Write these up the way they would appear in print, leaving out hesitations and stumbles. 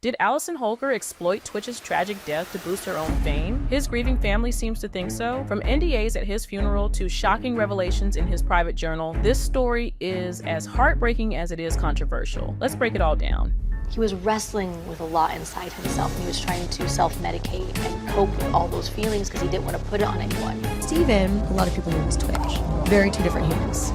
Did Allison Holker exploit Twitch's tragic death to boost her own fame? His grieving family seems to think so. From NDAs at his funeral to shocking revelations in his private journal, this story is as heartbreaking as it is controversial. Let's break it all down. He was wrestling with a lot inside himself, and he was trying to self-medicate and cope with all those feelings because he didn't want to put it on anyone. Steven, a lot of people knew as Twitch. Very two different humans.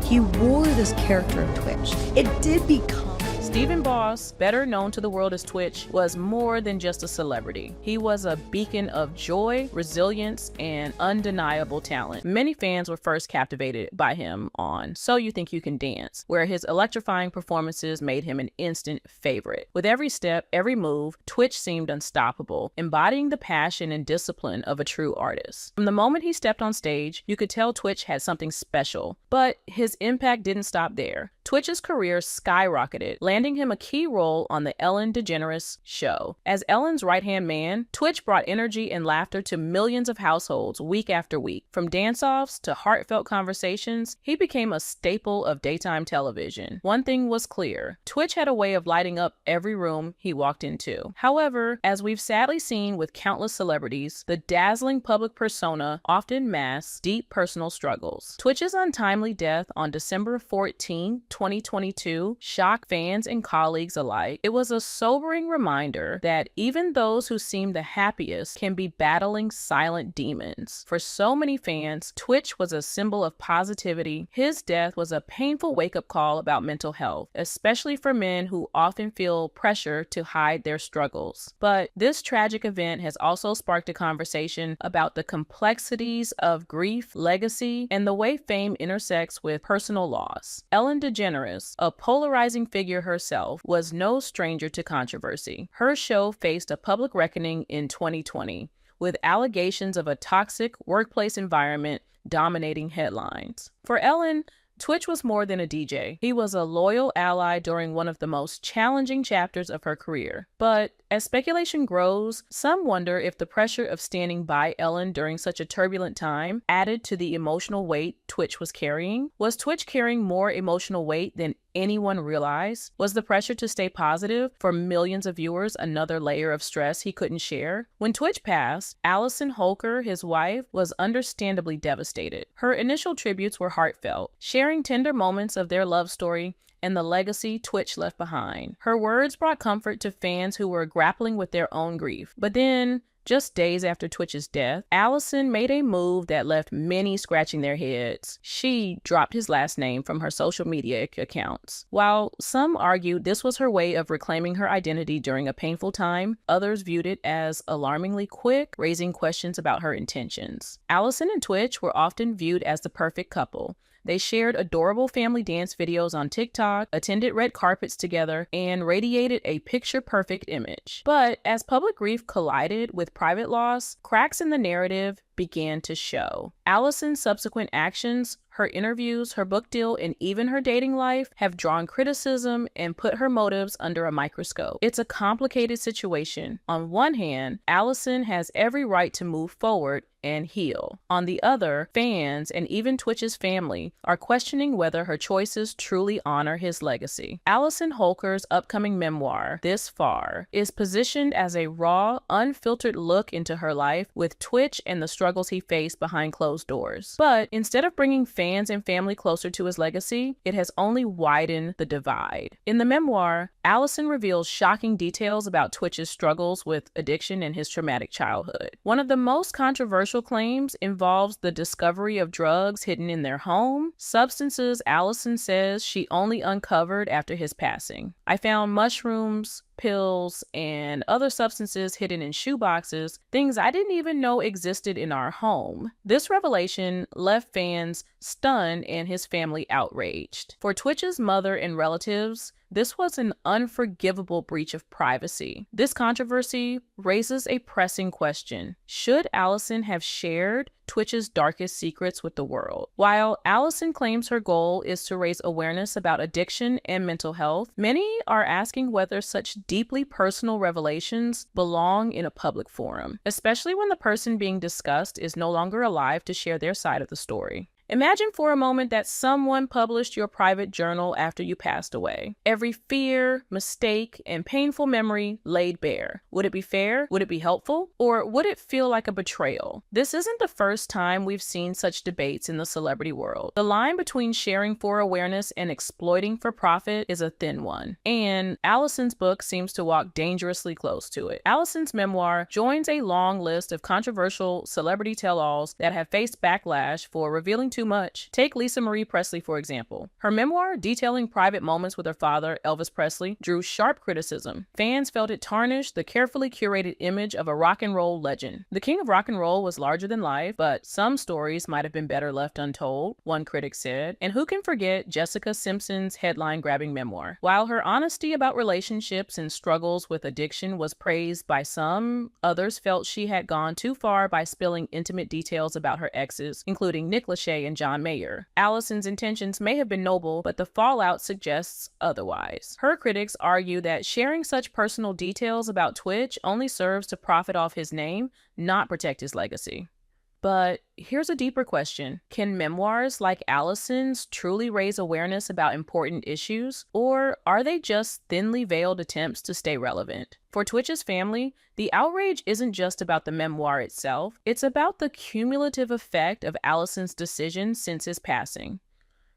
He wore this character of Twitch. It did become Stephen Boss, better known to the world as Twitch, was more than just a celebrity. He was a beacon of joy, resilience, and undeniable talent. Many fans were first captivated by him on So You Think You Can Dance, where his electrifying performances made him an instant favorite. With every step, every move, Twitch seemed unstoppable, embodying the passion and discipline of a true artist. From the moment he stepped on stage, you could tell Twitch had something special, but his impact didn't stop there. Twitch's career skyrocketed, landing him a key role on the Ellen DeGeneres show. As Ellen's right-hand man, Twitch brought energy and laughter to millions of households week after week. From dance-offs to heartfelt conversations, he became a staple of daytime television. One thing was clear: Twitch had a way of lighting up every room he walked into. However, as we've sadly seen with countless celebrities, the dazzling public persona often masks deep personal struggles. Twitch's untimely death on December 14, 2022 shocked fans and colleagues alike. It was a sobering reminder that even those who seem the happiest can be battling silent demons. For so many fans, Twitch was a symbol of positivity. His death was a painful wake-up call about mental health, especially for men who often feel pressure to hide their struggles. But this tragic event has also sparked a conversation about the complexities of grief, legacy, and the way fame intersects with personal loss. Ellen DeGeneres, a polarizing figure herself, was no stranger to controversy. Her show faced a public reckoning in 2020, with allegations of a toxic workplace environment dominating headlines. For Ellen, Twitch was more than a DJ. He was a loyal ally during one of the most challenging chapters of her career. But as speculation grows, some wonder if the pressure of standing by Ellen during such a turbulent time added to the emotional weight Twitch was carrying. Was Twitch carrying more emotional weight than anyone realized? Was the pressure to stay positive for millions of viewers another layer of stress he couldn't share? When Twitch passed, Allison Holker, his wife, was understandably devastated. Her initial tributes were heartfelt, sharing tender moments of their love story and the legacy Twitch left behind. Her words brought comfort to fans who were grappling with their own grief. But then, just days after Twitch's death, Allison made a move that left many scratching their heads. She dropped his last name from her social media accounts. While some argued this was her way of reclaiming her identity during a painful time, others viewed it as alarmingly quick, raising questions about her intentions. Allison and Twitch were often viewed as the perfect couple. They shared adorable family dance videos on TikTok, attended red carpets together, and radiated a picture-perfect image. But as public grief collided with private loss, cracks in the narrative began to show. Allison's subsequent actions, her interviews, her book deal, and even her dating life have drawn criticism and put her motives under a microscope. It's a complicated situation. On one hand, Allison has every right to move forward and heal. On the other, fans and even Twitch's family are questioning whether her choices truly honor his legacy. Allison Holker's upcoming memoir, This Far, is positioned as a raw, unfiltered look into her life with Twitch and the struggles he faced behind closed doors. But instead of bringing fans and family closer to his legacy, it has only widened the divide. In the memoir, Allison reveals shocking details about Twitch's struggles with addiction and his traumatic childhood. One of the most controversial claims involves the discovery of drugs hidden in their home, substances Allison says she only uncovered after his passing. I found mushrooms, pills, and other substances hidden in shoeboxes, things I didn't even know existed in our home. This revelation left fans stunned and his family outraged. For Twitch's mother and relatives, this was an unforgivable breach of privacy. This controversy raises a pressing question. Should Allison have shared Twitch's darkest secrets with the world? While Allison claims her goal is to raise awareness about addiction and mental health, many are asking whether such deeply personal revelations belong in a public forum, especially when the person being discussed is no longer alive to share their side of the story. Imagine for a moment that someone published your private journal after you passed away. Every fear, mistake, and painful memory laid bare. Would it be fair? Would it be helpful? Or would it feel like a betrayal? This isn't the first time we've seen such debates in the celebrity world. The line between sharing for awareness and exploiting for profit is a thin one, and Allison's book seems to walk dangerously close to it. Allison's memoir joins a long list of controversial celebrity tell-alls that have faced backlash for revealing too much. Take Lisa Marie Presley, for example. Her memoir, detailing private moments with her father, Elvis Presley, drew sharp criticism. Fans felt it tarnished the carefully curated image of a rock and roll legend. The king of rock and roll was larger than life, but some stories might have been better left untold, one critic said. And who can forget Jessica Simpson's headline-grabbing memoir? While her honesty about relationships and struggles with addiction was praised by some, others felt she had gone too far by spilling intimate details about her exes, including Nick Lachey and John Mayer. Allison's intentions may have been noble, but the fallout suggests otherwise. Her critics argue that sharing such personal details about Twitch only serves to profit off his name, not protect his legacy. But here's a deeper question. Can memoirs like Allison's truly raise awareness about important issues, or are they just thinly veiled attempts to stay relevant? For Twitch's family, the outrage isn't just about the memoir itself, it's about the cumulative effect of Allison's decisions since his passing.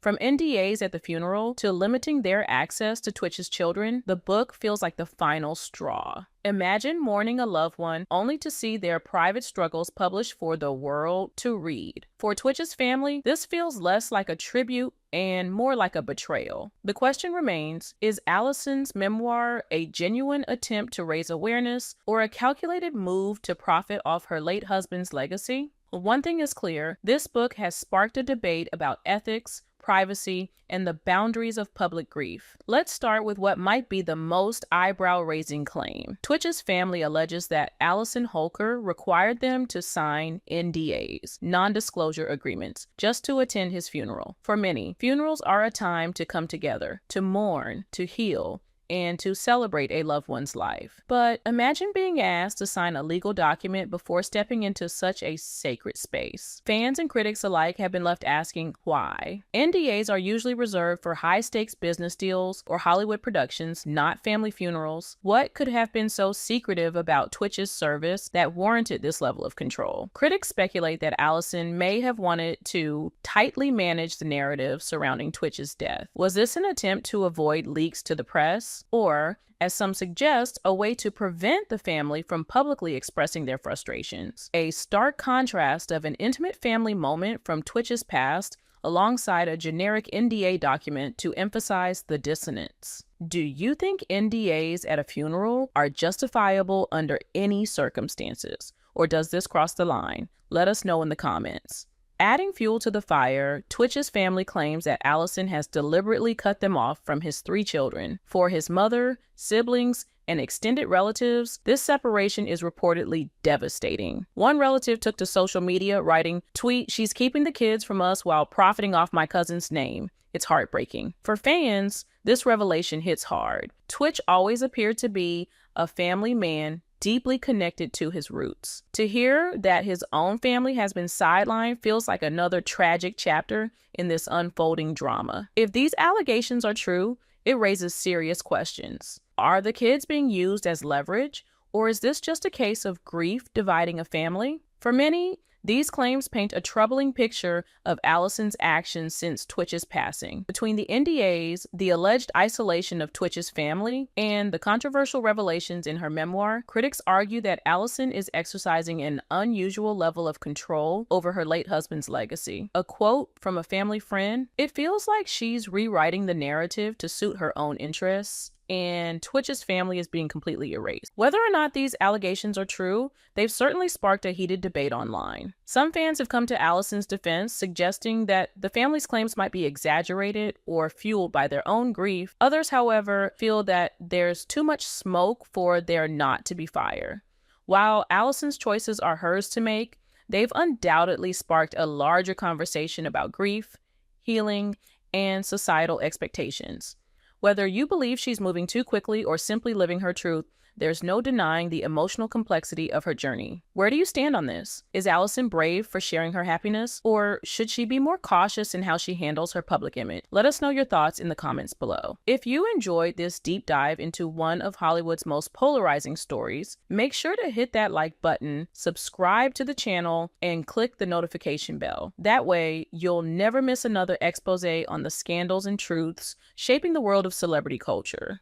From NDAs at the funeral to limiting their access to Twitch's children, the book feels like the final straw. Imagine mourning a loved one only to see their private struggles published for the world to read. For Twitch's family, this feels less like a tribute and more like a betrayal. The question remains, is Allison's memoir a genuine attempt to raise awareness or a calculated move to profit off her late husband's legacy? One thing is clear, this book has sparked a debate about ethics, privacy, and the boundaries of public grief. Let's start with what might be the most eyebrow-raising claim. Twitch's family alleges that Allison Holker required them to sign NDAs, non-disclosure agreements, just to attend his funeral. For many, funerals are a time to come together, to mourn, to heal, and to celebrate a loved one's life. But imagine being asked to sign a legal document before stepping into such a sacred space. Fans and critics alike have been left asking why. NDAs are usually reserved for high-stakes business deals or Hollywood productions, not family funerals. What could have been so secretive about Twitch's service that warranted this level of control? Critics speculate that Allison may have wanted to tightly manage the narrative surrounding Twitch's death. Was this an attempt to avoid leaks to the press? Or, as some suggest, a way to prevent the family from publicly expressing their frustrations. A stark contrast of an intimate family moment from Twitch's past alongside a generic NDA document to emphasize the dissonance. Do you think NDAs at a funeral are justifiable under any circumstances? Or does this cross the line? Let us know in the comments. Adding fuel to the fire, Twitch's family claims that Allison has deliberately cut them off from his 3 children. For his mother, siblings, and extended relatives, this separation is reportedly devastating. One relative took to social media writing, "Tweet, she's keeping the kids from us while profiting off my cousin's name. It's heartbreaking." For fans, this revelation hits hard. Twitch always appeared to be a family man, deeply connected to his roots. To hear that his own family has been sidelined feels like another tragic chapter in this unfolding drama. If these allegations are true, it raises serious questions. Are the kids being used as leverage, or is this just a case of grief dividing a family? For many, these claims paint a troubling picture of Allison's actions since Twitch's passing. Between the NDAs, the alleged isolation of Twitch's family, and the controversial revelations in her memoir, critics argue that Allison is exercising an unusual level of control over her late husband's legacy. A quote from a family friend, "It feels like she's rewriting the narrative to suit her own interests, and Twitch's family is being completely erased." Whether or not these allegations are true, they've certainly sparked a heated debate online. Some fans have come to Allison's defense, suggesting that the family's claims might be exaggerated or fueled by their own grief. Others, however, feel that there's too much smoke for there not to be fire. While Allison's choices are hers to make, they've undoubtedly sparked a larger conversation about grief, healing, and societal expectations. Whether you believe she's moving too quickly or simply living her truth, there's no denying the emotional complexity of her journey. Where do you stand on this? Is Allison brave for sharing her happiness, or should she be more cautious in how she handles her public image? Let us know your thoughts in the comments below. If you enjoyed this deep dive into one of Hollywood's most polarizing stories, make sure to hit that like button, subscribe to the channel, and click the notification bell. That way, you'll never miss another expose on the scandals and truths shaping the world of celebrity culture.